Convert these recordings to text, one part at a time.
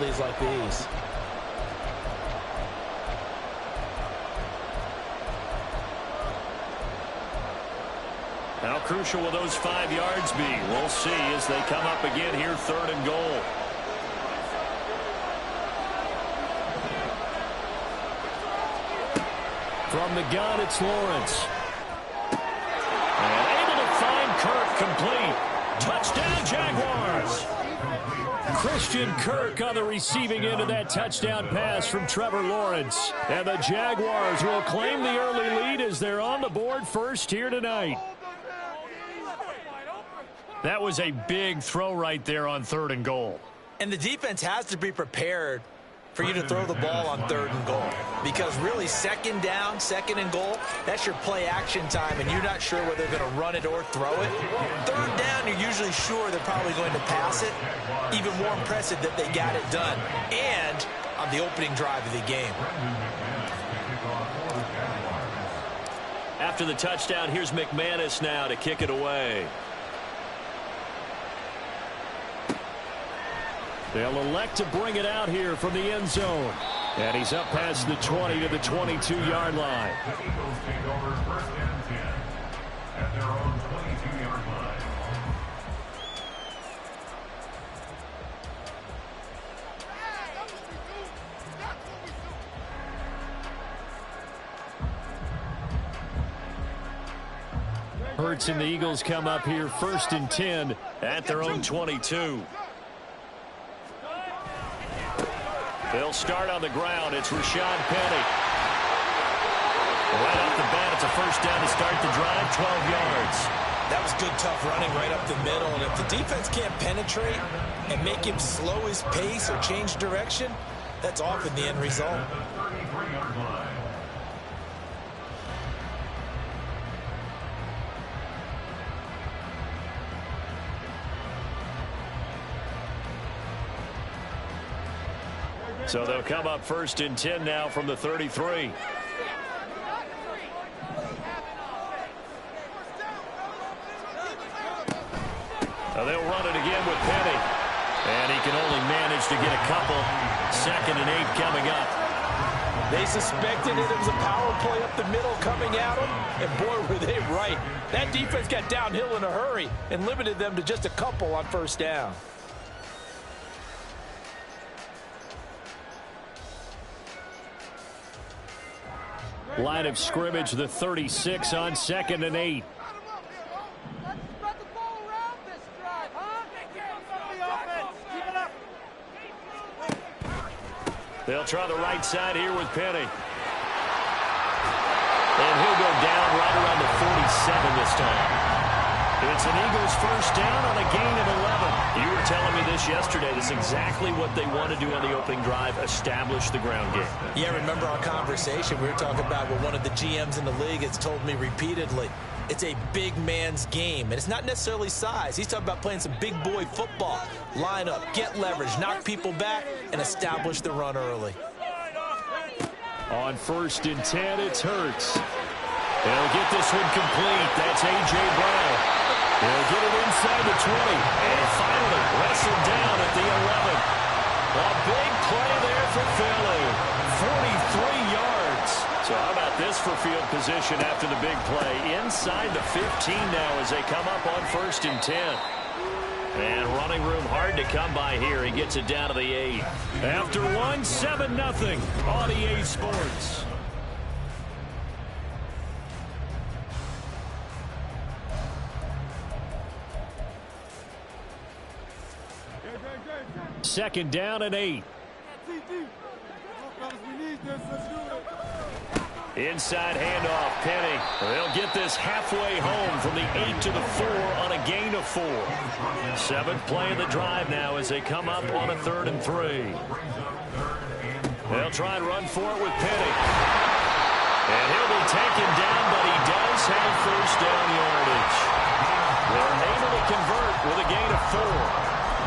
penalties like these. How crucial will those 5 yards be? We'll see as they come up again here, 3rd and goal. From the gun, it's Lawrence. And able to find Kirk complete. Touchdown, Jaguars. Christian Kirk on the receiving end of that touchdown pass from Trevor Lawrence. And the Jaguars will claim the early lead as they're on the board first here tonight. That was a big throw right there on 3rd and goal. And the defense has to be prepared for you to throw the ball on 3rd and goal. Because really, 2nd down, 2nd and goal, that's your play action time, and you're not sure whether they're going to run it or throw it. 3rd down, you're usually sure they're probably going to pass it. Even more impressive that they got it done. And on the opening drive of the game. After the touchdown, here's McManus now to kick it away. They'll elect to bring it out here from the end zone. And he's up past the 20 to the 22-yard line. Hurts and the Eagles come up here 1st and 10 at their own 22. They'll start on the ground. It's Rashad Penny. Right off the bat, it's a 1st down to start the drive, 12 yards. That was good, tough running right up the middle. And if the defense can't penetrate and make him slow his pace or change direction, that's often the end result. So they'll come up 1st and 10 now from the 33. Now they'll run it again with Penny. And he can only manage to get a couple. 2nd and 8 coming up. They suspected it was a power play up the middle coming at them. And boy, were they right. That defense got downhill in a hurry and limited them to just a couple on 1st down. Line of scrimmage, the 36 on 2nd and 8. They'll try the right side here with Penny. And he'll go down right around the 47 this time. It's an Eagles 1st down on a gain of 11. You were telling me this yesterday. This is exactly what they want to do on the opening drive, establish the ground game. Yeah, remember our conversation. We were talking about what one of the GMs in the league has told me repeatedly. It's a big man's game, and it's not necessarily size. He's talking about playing some big boy football. Line up, get leverage, knock people back, and establish the run early. On 1st and 10, it's Hurts. They'll get this one complete. That's A.J. Brown. They'll get it inside the 20. And finally wrestled down at the 11. A big play there for Philly. 43 yards. So how about this for field position after the big play? Inside the 15 now as they come up on 1st and 10. And running room hard to come by here. He gets it down to the 8. After one, 7-0 on EA Sports. Second down and 8. Inside handoff, Penny. They'll get this halfway home from the 8 to the 4 on a gain of 4. 7th play of the drive now as they come up on a 3rd and 3. They'll try and run for it with Penny. And he'll be taken down, but he does have 1st down yardage. They're able to convert with a gain of 4.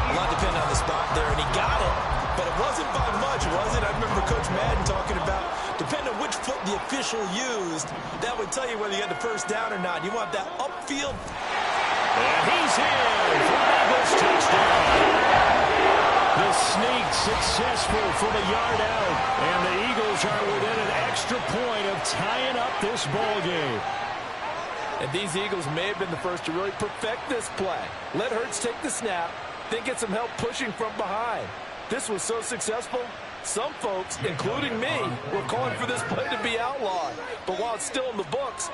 A lot depending on the spot there, and he got it, but it wasn't by much, was it? I remember Coach Madden talking about, depending on which foot the official used, that would tell you whether you had the 1st down or not. You want that upfield. And he's in for Eagles touchdown. The The sneak successful from a yard out. And the Eagles are within an extra point of tying up this ball game. And these Eagles may have been the first to really perfect this play. Let Hurts take the snap, then get some help pushing from behind. This was so successful, some folks, including me, were calling for this play to be outlawed. But while it's still in the books,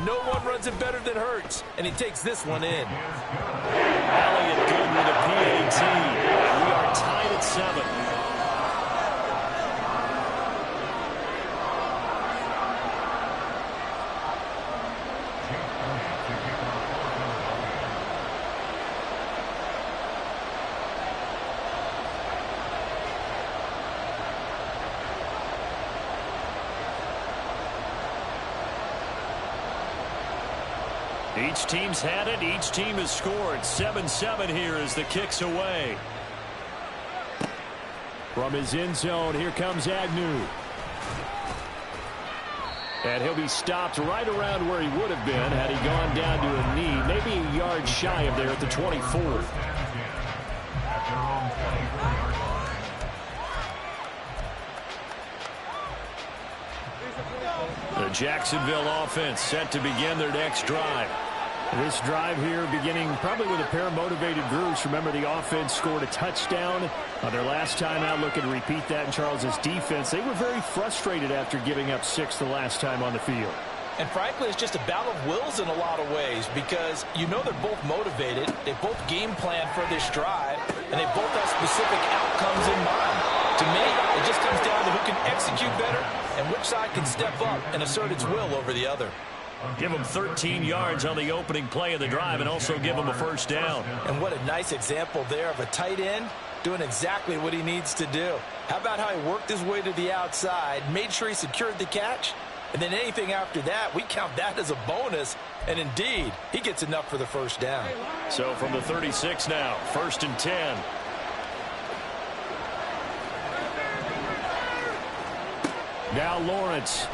no one runs it better than Hurts, and he takes this one in. Elliott good with a PAT. And we are tied at 7. Each team's had it. Each team has scored. 7-7 here as the kick's away. From his end zone, here comes Agnew. And he'll be stopped right around where he would have been had he gone down to a knee, maybe a yard shy of there at the 24. The Jacksonville offense set to begin their next drive. This drive here beginning probably with a pair of motivated groups. Remember, the offense scored a touchdown on their last time out. Looking to repeat that in Charles's defense. They were very frustrated after giving up 6 the last time on the field. And frankly, it's just a battle of wills in a lot of ways because you know they're both motivated. They both game plan for this drive, and they both have specific outcomes in mind. To me, it just comes down to who can execute better and which side can step up and assert its will over the other. Give him 13 yards on the opening play of the drive and also give him a first down. And what a nice example there of a tight end doing exactly what he needs to do. How about how he worked his way to the outside, made sure he secured the catch, and then anything after that, we count that as a bonus. And indeed, he gets enough for the first down. So from the 36 now, 1st and 10. Now Lawrence.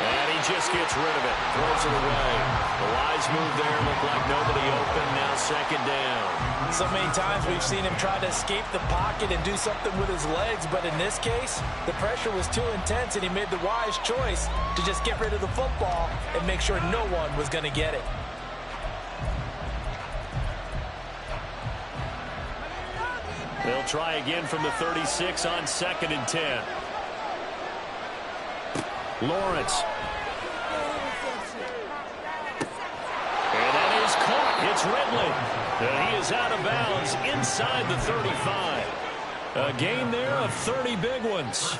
And he just gets rid of it. Throws it away. The wise move there. Looked like nobody open. Now 2nd down. So many times we've seen him try to escape the pocket and do something with his legs. But in this case, the pressure was too intense and he made the wise choice to just get rid of the football and make sure no one was going to get it. They'll try again from the 36 on 2nd and 10. Lawrence. And that is caught. It's Ridley. And he is out of bounds inside the 35. A gain there of 30 big ones.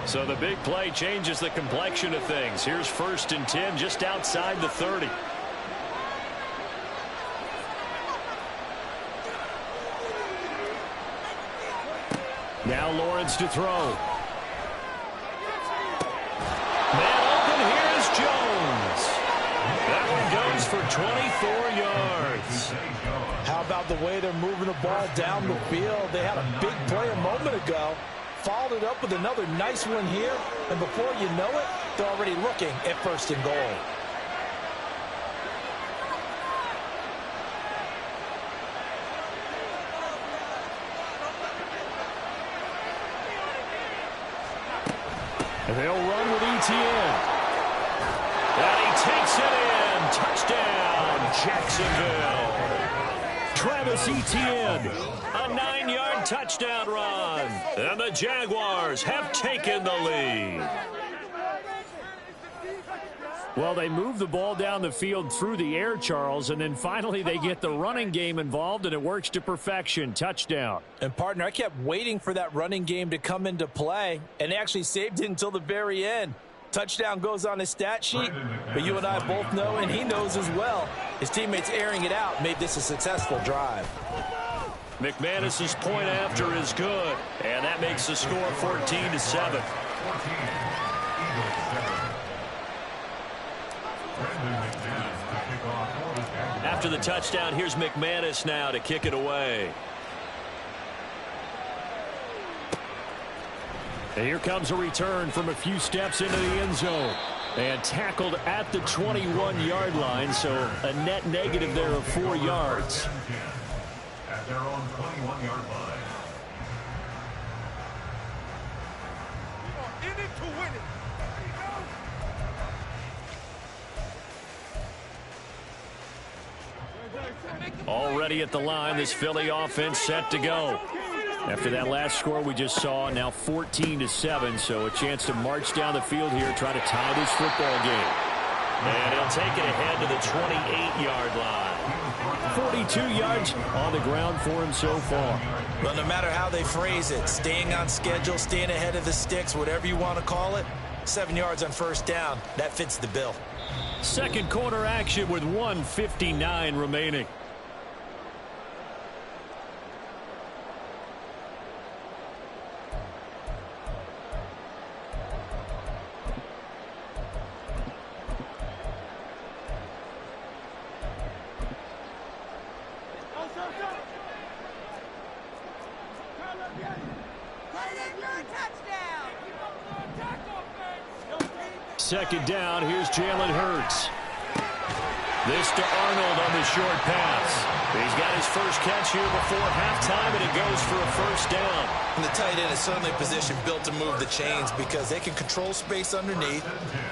So the big play changes the complexion of things. Here's 1st and 10 just outside the 30. Now Lawrence to throw. Man open, here's Jones. That one goes for 24 yards. How about the way they're moving the ball down the field? They had a big play a moment ago. Followed it up with another nice one here. And before you know it, they're already looking at 1st and goal. And they'll run with Etienne. And he takes it in. Touchdown, Jacksonville. Travis Etienne, a 9-yard touchdown run. And the Jaguars have taken the lead. Well, they move the ball down the field through the air, Charles, and then finally they get the running game involved, and it works to perfection. Touchdown. And, partner, I kept waiting for that running game to come into play, and they actually saved it until the very end. Touchdown goes on his stat sheet, but you and I both know, and he knows as well, his teammates airing it out made this a successful drive. McManus's point after is good, and that makes the score 14-7. After the touchdown, here's McManus now to kick it away. And here comes a return from a few steps into the end zone. And tackled at the 21-yard line, so a net negative there of 4 yards. At their own 21-yard line. In it to win it. Already at the line, this Philly offense set to go. After that last score we just saw, now 14-7, so a chance to march down the field here, try to tie this football game. And he'll take it ahead to the 28-yard line. 42 yards on the ground for him so far. Well, no matter how they phrase it, staying on schedule, staying ahead of the sticks, whatever you want to call it, 7 yards on first down, that fits the bill. Second quarter action with 1:59 remaining. Second down, here's Jalen Hurts. This to Arnold on the short pass. He's got his first catch here before halftime, and it goes for a first down. And the tight end is certainly a position built to move the chains because they can control space underneath.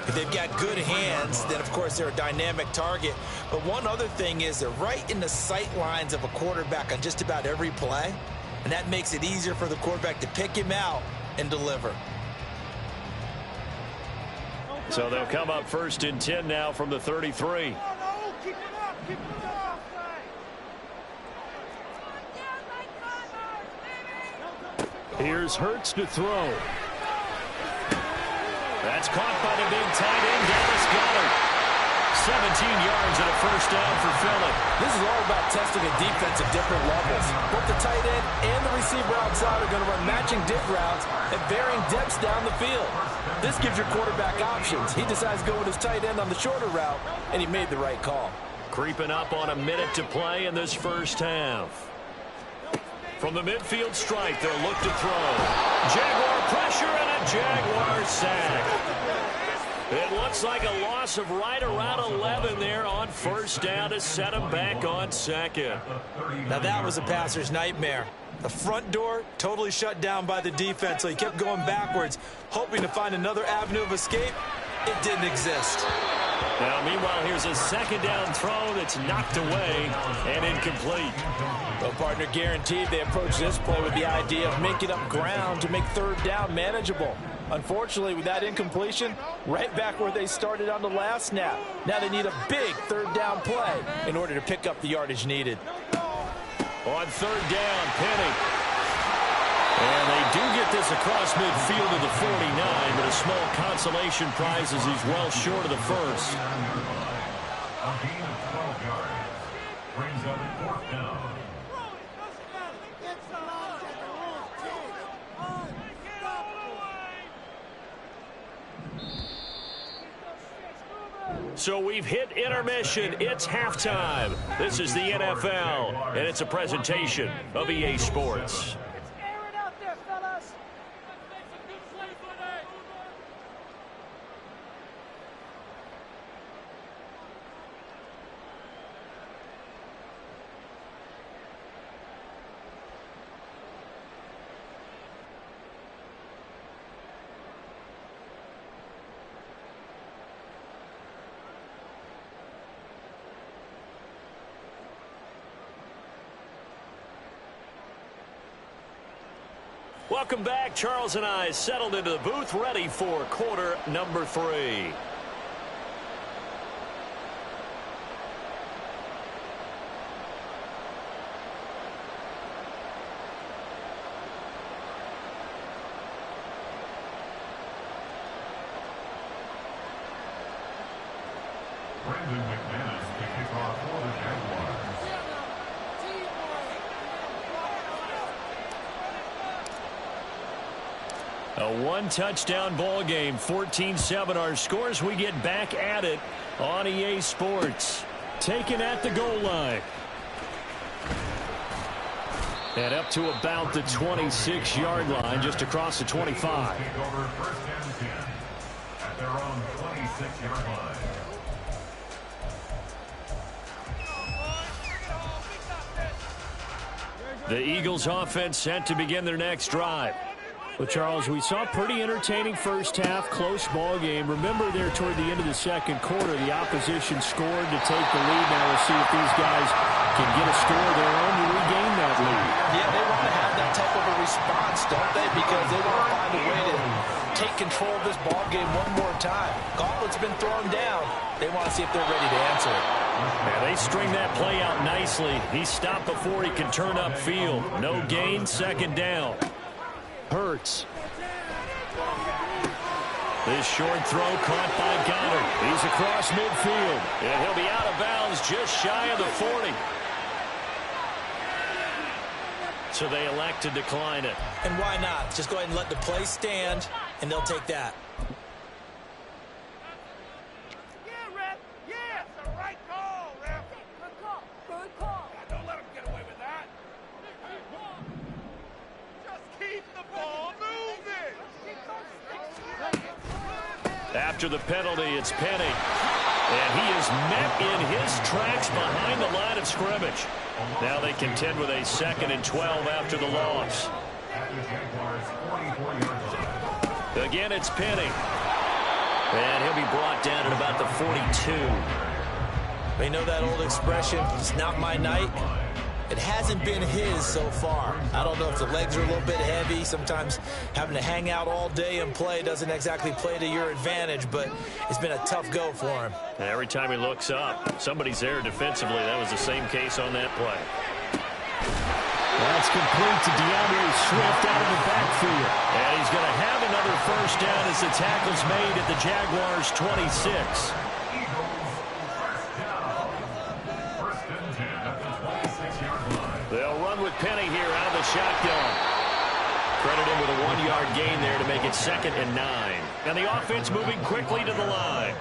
If they've got good hands, then, of course, they're a dynamic target. But one other thing is they're right in the sight lines of a quarterback on just about every play, and that makes it easier for the quarterback to pick him out and deliver. So they'll come up first and 10 now from the 33. Here's Hurts to throw. That's caught by the big tight end, Dallas Goedert. 17 yards and a first down for Philly. This is all about testing a defense at different levels. Both the tight end and the receiver outside are going to run matching dip routes at varying depths down the field. This gives your quarterback options. He decides to go with his tight end on the shorter route, and he made the right call. Creeping up on a minute to play in this first half. From the midfield stripe, they'll look to throw. Jaguar pressure and a Jaguar sack. It looks like a loss of right around 11 there on first down to set him back on second. Now that was a passer's nightmare. The front door totally shut down by the defense, so he kept going backwards, hoping to find another avenue of escape. It didn't exist. Now, meanwhile, here's a second down throw that's knocked away and incomplete. Well, partner, guaranteed they approach this play with the idea of making up ground to make third down manageable. Unfortunately, with that incompletion, right back where they started on the last snap. Now they need a big third down play in order to pick up the yardage needed. On third down, Penny. And they do get this across midfield to the 49, but a small consolation prize as he's well short of the first. A gain of 12 yards. Brings up fourth down. So we've hit intermission. It's halftime. This is the NFL, and it's a presentation of EA Sports. Welcome back. Charles and I settled into the booth, ready for quarter number 3. Brandon McManus to kick off for the Jaguars. A one-touchdown ball game, 14-7 our scores. We get back at it on EA Sports. Taken at the goal line. And up to about the 26-yard line, just across the 25. Take over first and 10 at their own 26. 46-yard line. The Eagles offense set to begin their next drive. Well, Charles, we saw a pretty entertaining first half, close ball game. Remember there toward the end of the second quarter, the opposition scored to take the lead. Now we'll see if these guys can get a score of their own to regain that lead. Yeah, they want to have that type of a response, don't they? Because they want to find a way to take control of this ball game one more time. Gauntlet's been thrown down. They want to see if they're ready to answer it. Yeah, they string that play out nicely. He stopped before he can turn upfield. No gain, second down. Hurts. This short throw caught by Goddard. He's across midfield, and he'll be out of bounds just shy of the 40. So they elect to decline it. And why not? Just go ahead and let the play stand, and they'll take that. After the penalty, it's Penny. And he is met in his tracks behind the line of scrimmage. Now they contend with a 2nd and 12 after the loss. Again, it's Penny. And he'll be brought down at about the 42. You know that old expression, it's not my night? It hasn't been his so far. I don't know if the legs are a little bit heavy. Sometimes having to hang out all day and play doesn't exactly play to your advantage, but it's been a tough go for him. And every time he looks up, somebody's there defensively. That was the same case on that play. That's complete to DeAndre Swift out of the backfield. And he's going to have another first down as the tackle's made at the Jaguars' 26. They'll run with Penny here out of the shotgun. Credit him with a 1-yard gain there to make it 2nd and 9. And the offense moving quickly to the line.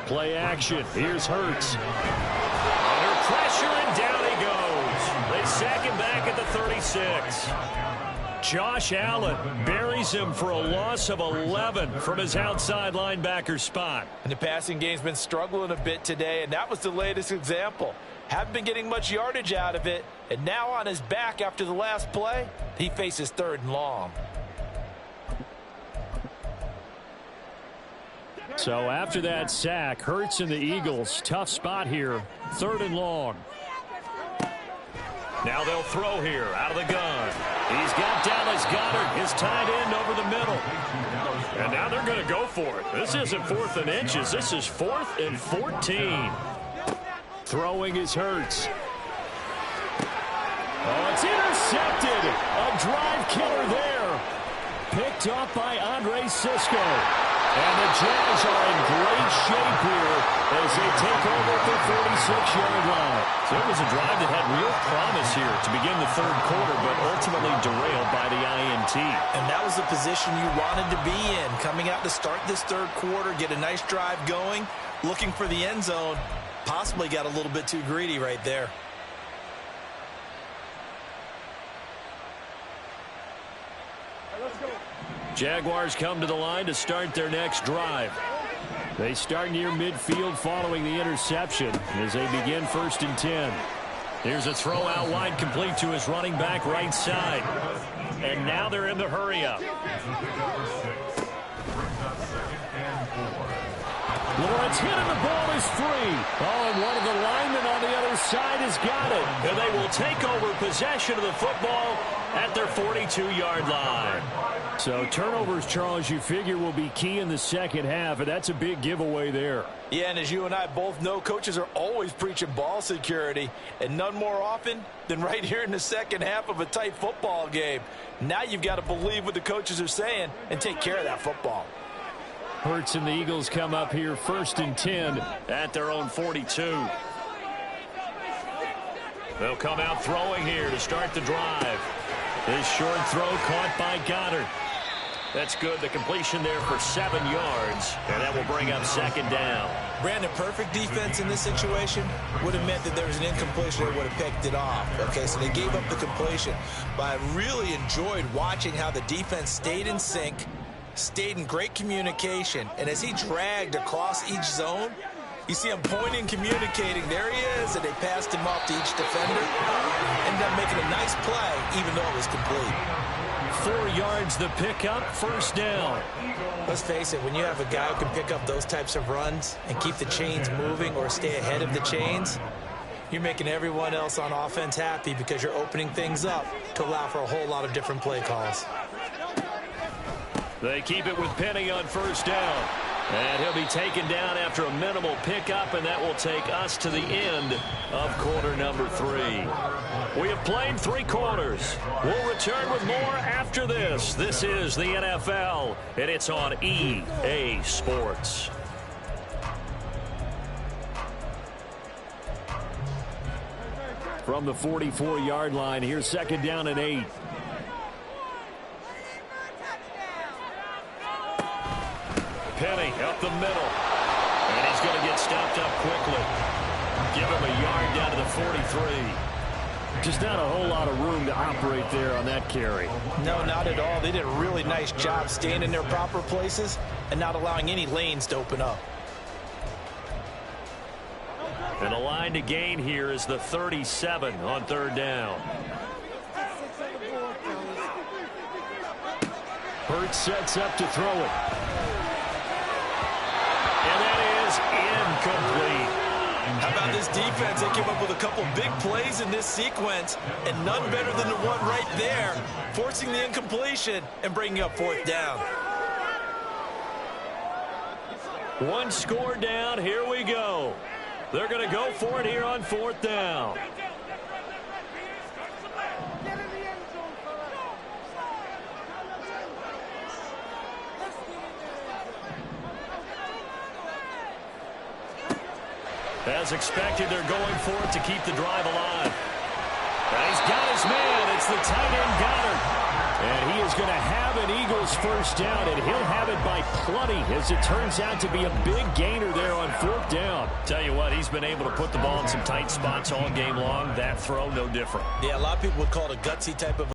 Play action. Here's Hurts. Under pressure, and down he goes. They sack him back at the 36. Josh Allen buries him for a loss of 11 from his outside linebacker spot. And the passing game's been struggling a bit today, and that was the latest example. Haven't been getting much yardage out of it, and now on his back after the last play, he faces 3rd and long. So after that sack, Hurts and the Eagles, tough spot here, 3rd and long. Now they'll throw here out of the gun. He's got Dallas Goedert, his tight end, over the middle. And now they're going to go for it. This isn't 4th and inches. This is 4th and 14. Throwing is Hurts. Oh, it's intercepted. A drive killer there. Picked up by Andre Cisco. And the Jazz are in great shape here as they take over at the 46-yard line. So it was a drive that had real promise here to begin the 3rd quarter, but ultimately derailed by the INT. And that was the position you wanted to be in, coming out to start this 3rd quarter, get a nice drive going, looking for the end zone. Possibly got a little bit too greedy right there. Jaguars come to the line to start their next drive. They start near midfield following the interception as they begin 1st and 10. Here's a throw out wide, complete to his running back right side. And now they're in the hurry-up. Lawrence hit and the ball is free. Oh, and one of the linemen on the other side has got it. And they will take over possession of the football at their 42-yard line. So turnovers, Charles, you figure will be key in the second half, and that's a big giveaway there. Yeah, and as you and I both know, coaches are always preaching ball security, and none more often than right here in the second half of a tight football game. Now you've got to believe what the coaches are saying and take care of that football. Hurts and the Eagles come up here 1st and 10 at their own 42. They'll come out throwing here to start the drive. This short throw caught by Goddard. That's good. The completion there for 7 yards, and that will bring up 2nd down. Brandon, perfect defense in this situation would have meant that there was an incompletion that would have picked it off. Okay, so they gave up the completion. But I really enjoyed watching how the defense stayed in sync, stayed in great communication, and as he dragged across each zone, you see him pointing, communicating. There he is, and they passed him off to each defender. Ended up making a nice play, even though it was complete. 4 yards the pickup, first down. Let's face it, when you have a guy who can pick up those types of runs and keep the chains moving or stay ahead of the chains, you're making everyone else on offense happy because you're opening things up to allow for a whole lot of different play calls. They keep it with Penny on first down. And he'll be taken down after a minimal pickup, and that will take us to the end of quarter number 3. We have played 3 quarters. We'll return with more after this. This is the NFL, and it's on EA Sports. From the 44-yard line, here's second down and 8. Penny up the middle, and he's going to get stopped up quickly. Give him a yard down to the 43. Just not a whole lot of room to operate there on that carry. No, not at all. They did a really nice job staying in their proper places and not allowing any lanes to open up. And the line to gain here is the 37 on third down. Hurts sets up to throw it. And that is incomplete. How about this defense? They came up with a couple big plays in this sequence, and none better than the one right there, forcing the incompletion and bringing up fourth down. 1 score down. Here we go. They're going to go for it here on fourth down. As expected, they're going for it to keep the drive alive. And he's got his man. It's the tight end Goddard. And he is going to have an Eagles first down, and he'll have it by plenty as it turns out to be a big gainer there on fourth down. Tell you what, he's been able to put the ball in some tight spots all game long. That throw, no different. Yeah, a lot of people would call it a gutsy type of